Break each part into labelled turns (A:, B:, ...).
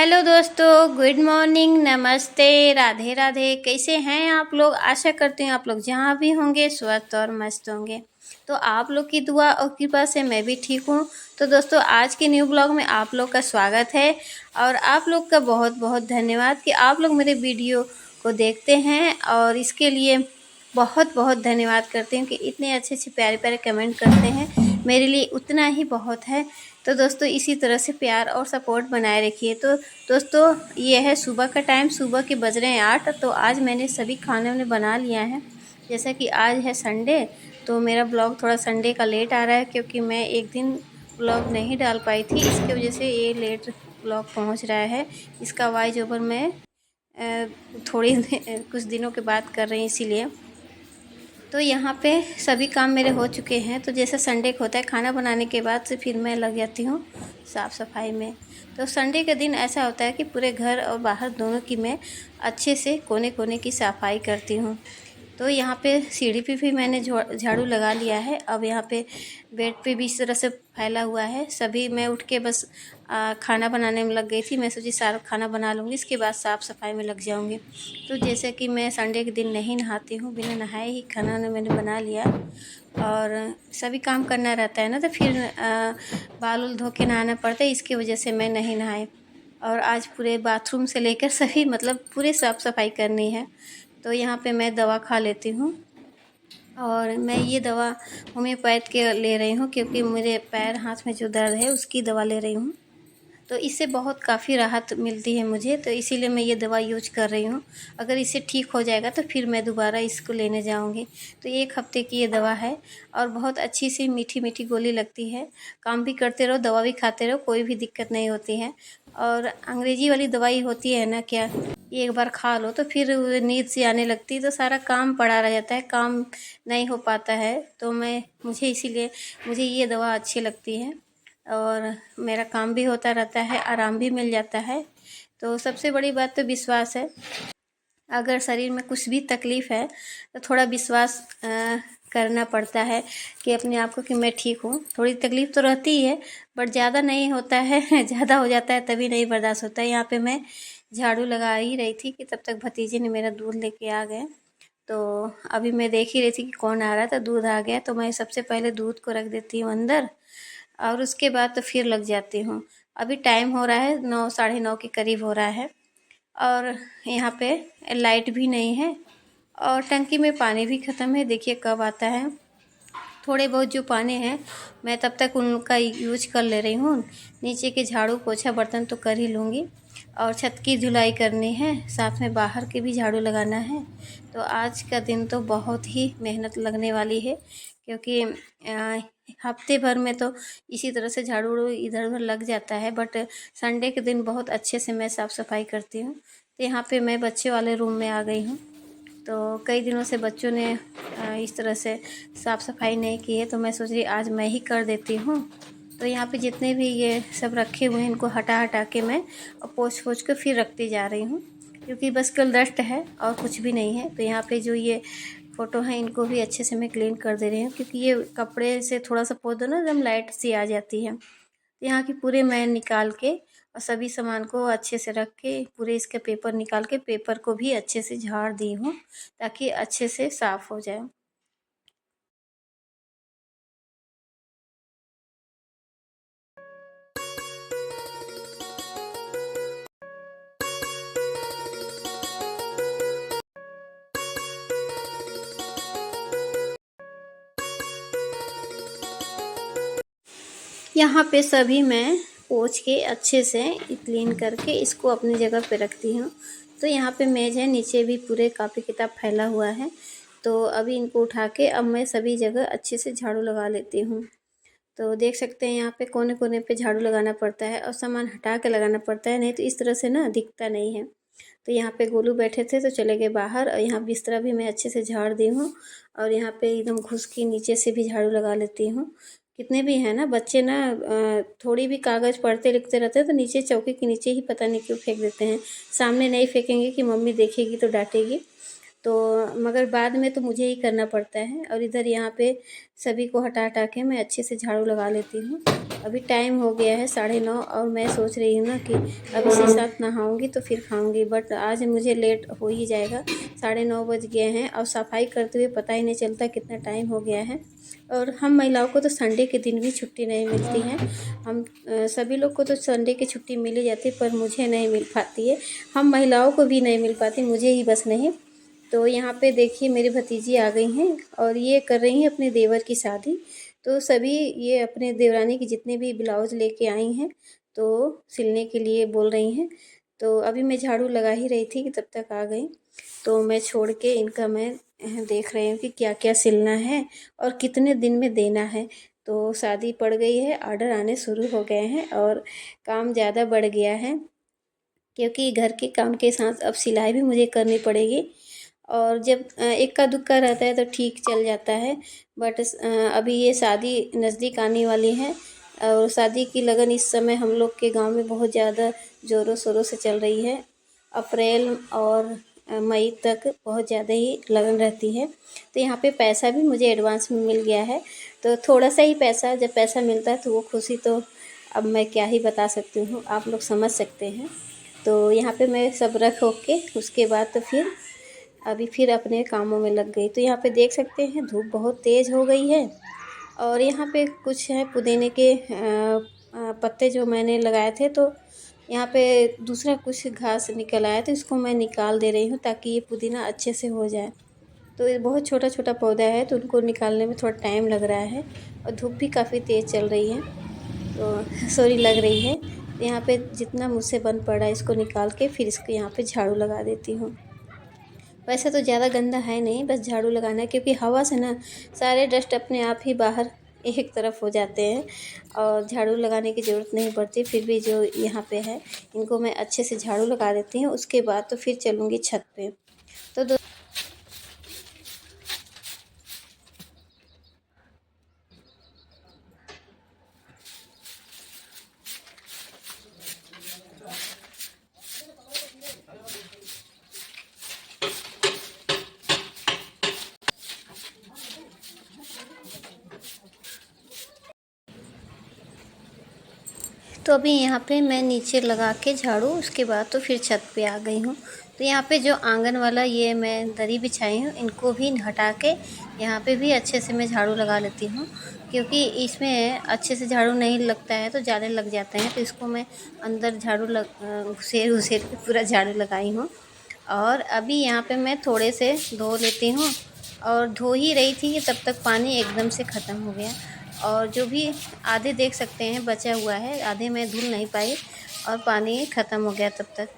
A: Hello दोस्तों, good morning, नमस्ते, राधे राधे। कैसे हैं आप लोग? आशा करती हूँ आप लोग जहाँ भी होंगे स्वस्थ और मस्त होंगे। तो आप लोग की दुआ और कृपा से मैं भी ठीक हूँ। तो दोस्तों, आज के न्यू ब्लॉग में आप लोग का स्वागत है और आप लोग का बहुत बहुत धन्यवाद कि आप लोग मेरे वीडियो को देखते हैं और इसके लिए बहुत बहुत धन्यवाद करती हूँ कि इतने अच्छे अच्छे प्यारे प्यारे कमेंट करते हैं। मेरे लिए उतना ही बहुत है। तो दोस्तों, इसी तरह से प्यार और सपोर्ट बनाए रखिए। तो दोस्तों, ये है सुबह का टाइम, सुबह के बज रहे हैं 8। तो आज मैंने सभी खाने उन्हें बना लिया है। जैसा कि आज है संडे, तो मेरा ब्लॉग थोड़ा संडे का लेट आ रहा है क्योंकि मैं एक दिन ब्लॉग नहीं डाल पाई थी। इसकी वजह से ये लेट ब्लॉग पहुंच रहा है। इसका वॉइस ओवर मैं थोड़ी कुछ दिनों के बाद कर रही हूँ, इसीलिए। तो यहाँ पे सभी काम मेरे हो चुके हैं। तो जैसे संडे को होता है, खाना बनाने के बाद से फिर मैं लग जाती हूँ साफ़ सफाई में। तो संडे के दिन ऐसा होता है कि पूरे घर और बाहर दोनों की मैं अच्छे से कोने कोने की सफाई करती हूँ। तो यहाँ पे सीढ़ी पे भी मैंने झाड़ू लगा लिया है। अब यहाँ पे बेड पे भी इस तरह से फैला हुआ है। सभी मैं उठ के बस खाना बनाने में लग गई थी। मैं सोची सारा खाना बना लूँगी, इसके बाद साफ़ सफाई में लग जाऊँगी। तो जैसे कि मैं संडे के दिन नहीं नहाती हूँ, बिना नहाए ही खाना मैंने बना लिया। और सभी काम करना रहता है ना, तो फिर बाल उल धो के नहाना पड़ता है, इसकी वजह से मैं नहीं नहाई। और आज पूरे बाथरूम से लेकर सभी मतलब पूरे साफ़ सफाई करनी है। तो यहाँ पे मैं दवा खा लेती हूँ और मैं ये दवा होम्योपैथ के ले रही हूँ क्योंकि मेरे पैर हाथ में जो दर्द है उसकी दवा ले रही हूँ। तो इससे बहुत काफ़ी राहत मिलती है मुझे, तो इसीलिए मैं ये दवा यूज कर रही हूँ। अगर इससे ठीक हो जाएगा तो फिर मैं दोबारा इसको लेने जाऊँगी। तो 1 हफ़्ते की ये दवा है और बहुत अच्छी सी मीठी मीठी गोली लगती है। काम भी करते रहो, दवा भी खाते रहो, कोई भी दिक्कत नहीं होती है। और अंग्रेजी वाली दवाई होती है ना, क्या एक बार खा लो तो फिर नींद सी आने लगती है, तो सारा काम पड़ा रह जाता है, काम नहीं हो पाता है। तो मुझे इसीलिए मुझे ये दवा अच्छी लगती है और मेरा काम भी होता रहता है, आराम भी मिल जाता है। तो सबसे बड़ी बात तो विश्वास है। अगर शरीर में कुछ भी तकलीफ़ है तो थोड़ा विश्वास करना पड़ता है कि अपने आप को कि मैं ठीक हूँ। थोड़ी तकलीफ़ तो रहती ही है, बट ज़्यादा नहीं होता है ज़्यादा हो जाता है तभी नहीं बर्दाश्त होता है। यहाँ पे मैं झाड़ू लगा ही रही थी कि तब तक भतीजे ने मेरा दूध लेके आ गए। तो अभी मैं देख ही रही थी कि कौन आ रहा था, दूध आ गया। तो मैं सबसे पहले दूध को रख देती हूँ अंदर और उसके बाद तो फिर लग जाती हूँ। अभी टाइम हो रहा है 9 साढ़े 9 के करीब हो रहा है और यहाँ पे लाइट भी नहीं है और टंकी में पानी भी ख़त्म है। देखिए कब आता है। थोड़े बहुत जो पानी है मैं तब तक उनका यूज कर ले रही हूँ। नीचे के झाड़ू पोछा बर्तन तो कर ही लूँगी और छत की धुलाई करनी है, साथ में बाहर के भी झाड़ू लगाना है। तो आज का दिन तो बहुत ही मेहनत लगने वाली है क्योंकि हफ्ते भर में तो इसी तरह से झाड़ू उड़ू इधर उधर लग जाता है, बट संडे के दिन बहुत अच्छे से मैं साफ़ सफाई करती हूँ। तो यहाँ पे मैं बच्चे वाले रूम में आ गई हूँ। तो कई दिनों से बच्चों ने इस तरह से साफ़ सफाई नहीं की है, तो मैं सोच रही आज मैं ही कर देती हूँ। तो यहाँ पे जितने भी ये सब रखे हुए हैं इनको हटा हटा के मैं और पोंछ पोंछ के फिर रखती जा रही हूँ क्योंकि बस कल डस्ट है और कुछ भी नहीं है। तो यहाँ पे जो ये फ़ोटो हैं इनको भी अच्छे से मैं क्लीन कर दे रही हूँ क्योंकि ये कपड़े से थोड़ा सा पोंछ दो ना, एकदम लाइट सी आ जाती है। तो यहाँ की पूरे मैं निकाल के और सभी सामान को अच्छे से रख के पूरे इसके पेपर निकाल के पेपर को भी अच्छे से झाड़ दी हूँ ताकि अच्छे से साफ़ हो जाए। यहाँ पे सभी मैं पोंछ के अच्छे से क्लीन करके इसको अपनी जगह पे रखती हूँ। तो यहाँ पे मेज़ है, नीचे भी पूरे कापी किताब फैला हुआ है। तो अभी इनको उठा के अब मैं सभी जगह अच्छे से झाड़ू लगा लेती हूँ। तो देख सकते हैं यहाँ पे कोने कोने पे झाड़ू लगाना पड़ता है और सामान हटा के लगाना पड़ता है, नहीं तो इस तरह से ना दिखता नहीं है। तो यहाँ पे गोलू बैठे थे तो चले गए बाहर और यहाँ बिस्तरा भी मैं अच्छे से झाड़ दी हूँ और यहाँ पे एकदम घुस के नीचे से भी झाड़ू लगा लेती हूँ। कितने भी हैं ना बच्चे ना थोड़ी भी कागज़ पढ़ते लिखते रहते हैं तो नीचे चौकी के नीचे ही पता नहीं क्यों फेंक देते हैं। सामने नहीं फेंकेंगे कि मम्मी देखेगी तो डांटेगी। तो मगर बाद में तो मुझे ही करना पड़ता है और इधर यहाँ पे सभी को हटा हटा के मैं अच्छे से झाड़ू लगा लेती हूँ। अभी टाइम हो गया है 9:30 और मैं सोच रही हूँ ना कि अब इसी साथ नहाऊंगी तो फिर खाऊंगी, बट आज मुझे लेट हो ही जाएगा। 9:30 बज गए हैं और सफाई करते हुए पता ही नहीं चलता कितना टाइम हो गया है। और हम महिलाओं को तो संडे के दिन भी छुट्टी नहीं मिलती है। हम सभी लोग को तो संडे की छुट्टी मिल ही जाती है, पर मुझे नहीं मिल पाती है। हम महिलाओं को भी नहीं मिल पाती, मुझे ही बस नहीं। तो यहाँ पे देखिए मेरी भतीजी आ गई हैं और ये कर रही हैं अपने देवर की शादी। तो सभी ये अपने देवरानी के जितने भी ब्लाउज लेके आई हैं तो सिलने के लिए बोल रही हैं। तो अभी मैं झाड़ू लगा ही रही थी कि तब तक आ गई। तो मैं छोड़ के इनका मैं देख रही हूँ कि क्या क्या सिलना है और कितने दिन में देना है। तो शादी पड़ गई है, ऑर्डर आने शुरू हो गए हैं और काम ज़्यादा बढ़ गया है, क्योंकि घर के काम के साथ अब सिलाई भी मुझे करनी पड़ेगी। और जब इक्का दुक्का रहता है तो ठीक चल जाता है, बट अभी ये शादी नज़दीक आने वाली है और शादी की लगन इस समय हम लोग के गांव में बहुत ज़्यादा ज़ोरों शोरों से चल रही है। अप्रैल और मई तक बहुत ज़्यादा ही लगन रहती है। तो यहाँ पे पैसा भी मुझे एडवांस में मिल गया है। तो थोड़ा सा ही पैसा, जब पैसा मिलता है तो वो खुशी तो अब मैं क्या ही बता सकती हूँ, आप लोग समझ सकते हैं। तो यहाँ पे मैं सब रख हो के उसके बाद तो फिर अभी फिर अपने कामों में लग गई। तो यहाँ पे देख सकते हैं धूप बहुत तेज़ हो गई है और यहाँ पे कुछ है पुदीने के पत्ते जो मैंने लगाए थे, तो यहाँ पे दूसरा कुछ घास निकल आया तो इसको मैं निकाल दे रही हूँ ताकि ये पुदीना अच्छे से हो जाए। तो ये बहुत छोटा छोटा पौधा है तो उनको निकालने में थोड़ा टाइम लग रहा है और धूप भी काफ़ी तेज़ चल रही है, तो सॉरी लग रही है। तो यहाँ पे जितना मुझसे बन पड़ा है इसको निकाल के फिर इसको यहाँ पे झाड़ू लगा देती हूँ। वैसे तो ज़्यादा गंदा है नहीं, बस झाड़ू लगाना है, क्योंकि हवा से ना सारे डस्ट अपने आप ही बाहर एक तरफ हो जाते हैं और झाड़ू लगाने की ज़रूरत नहीं पड़ती। फिर भी जो यहाँ पे है इनको मैं अच्छे से झाड़ू लगा देती हूँ, उसके बाद तो फिर चलूँगी छत पे। तो तो अभी यहाँ पे मैं नीचे लगा के झाड़ू, उसके बाद तो फिर छत पे आ गई हूँ। तो यहाँ पे जो आंगन वाला ये मैं दरी बिछाई हूँ, इनको भी हटा के यहाँ पे भी अच्छे से मैं झाड़ू लगा लेती हूँ, क्योंकि इसमें अच्छे से झाड़ू नहीं लगता है तो ज़्यादा लग जाते हैं। तो इसको मैं अंदर झाड़ू घुसेर घुसेर के पूरा झाड़ू लगाई हूँ। और अभी यहाँ पे मैं थोड़े से धो लेती हूँ, और धो ही रही थी कि तब तक पानी एकदम से ख़त्म हो गया। और जो भी आधे देख सकते हैं बचा हुआ है, आधे मैं धुल नहीं पाई और पानी ख़त्म हो गया तब तक।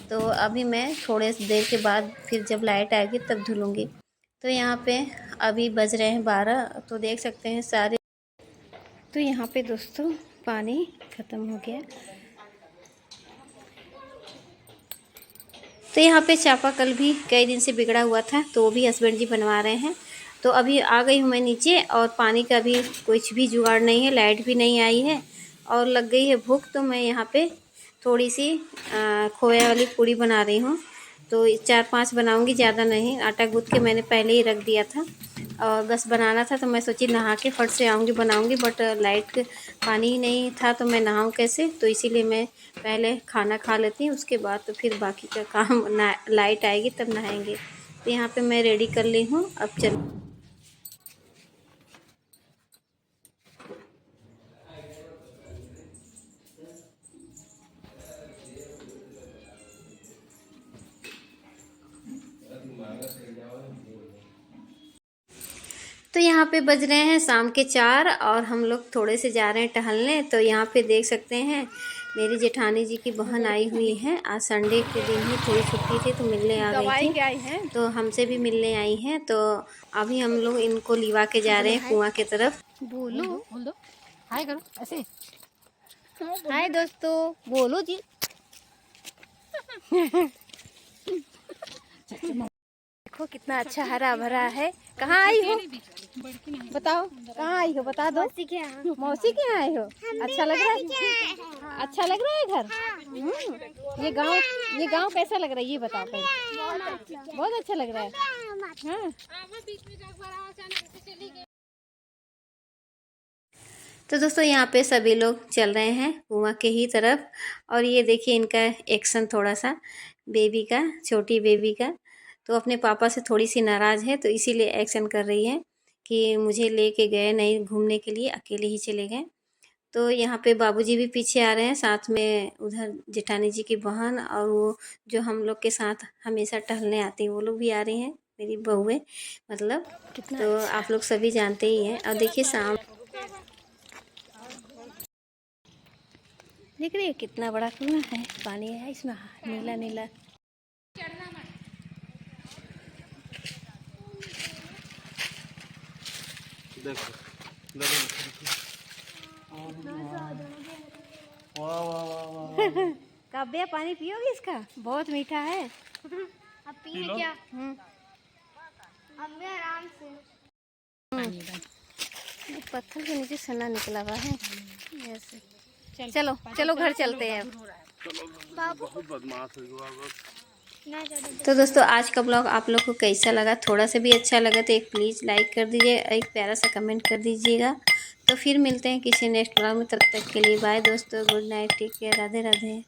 A: तो अभी मैं थोड़े देर के बाद फिर जब लाइट आएगी तब धुलूँगी। तो यहाँ पे अभी बज रहे हैं 12, तो देख सकते हैं सारे। तो यहाँ पे दोस्तों पानी ख़त्म हो गया। तो यहाँ पे चापाकल भी कई दिन से बिगड़ा हुआ था, तो वो भी हस्बैंड जी बनवा रहे हैं। तो अभी आ गई हूँ मैं नीचे और पानी का भी कुछ भी जुगाड़ नहीं है, लाइट भी नहीं आई है और लग गई है भूख। तो मैं यहाँ पे थोड़ी सी खोया वाली पूड़ी बना रही हूँ। तो 4-5 बनाऊँगी, ज़्यादा नहीं। आटा गूँथ के मैंने पहले ही रख दिया था और बस बनाना था, तो मैं सोची नहा के फट से आऊँगी बनाऊँगी, बट लाइट पानी ही नहीं था तो मैं नहाऊँ कैसे। तो इसीलिए मैं पहले खाना खा लेती हूँ, उसके बाद तो फिर बाकी का काम लाइट आएगी तब नहाएंगे। तो यहाँ पे मैं रेडी कर ली हूँ, अब चल। तो यहाँ पे बज रहे हैं शाम के 4 और हम लोग थोड़े से जा रहे हैं टहलने। तो यहाँ पे देख सकते हैं मेरी जेठानी जी की बहन आई हुई है। आज संडे के दिन ही थोड़ी छुट्टी थी तो मिलने आ गई थी, तो हमसे भी मिलने आई हैं। तो अभी हम लोग इनको लिवा के जा रहे हैं कुआं की तरफ। बोलो बोल दो, हाय करो ऐसे, हाय दोस्तों बोलो जी। देखो कितना अच्छा हरा भरा है। कहाँ आई हो बताओ, कहाँ आई हो बता दो। मौसी के यहाँ आई हो। अच्छा लग रहा है, अच्छा लग रहा है घर। ये गांव कैसा लग रहा है ये बताओ पहले। बहुत अच्छा लग रहा है। हाँ तो दोस्तों यहाँ पे सभी लोग चल रहे हैं कुआं के ही तरफ। और ये देखिए इनका एक्शन थोड़ा सा बेबी का, छोटी बेबी का। तो अपने पापा से थोड़ी सी नाराज़ है, तो इसीलिए एक्शन कर रही है कि मुझे लेके गए नहीं घूमने के लिए, अकेले ही चले गए। तो यहाँ पे बाबूजी भी पीछे आ रहे हैं, साथ में उधर जेठानी जी की बहन और वो जो हम लोग के साथ हमेशा टहलने आती है वो लोग भी आ रही हैं, मेरी बहुएं मतलब। तो आप लोग सभी जानते ही हैं। और देखिए देख रही है कितना बड़ा कुआं है, पानी है इसमें नीला नीला। देखो काव्या पानी पियोगी इसका, बहुत मीठा है।
B: अब पिए क्या? अब आराम से।
A: पत्थर के नीचे सन्ना निकला हुआ है ऐसे। चलो चलो घर चलते हैं अब। तो दोस्तों आज का ब्लॉग आप लोग को कैसा लगा, थोड़ा सा भी अच्छा लगा तो एक प्लीज़ लाइक कर दीजिए, एक प्यारा सा कमेंट कर दीजिएगा। तो फिर मिलते हैं किसी नेक्स्ट ब्लॉग में, तब तक के लिए बाय दोस्तों, good night, take care, Radhe Radhe.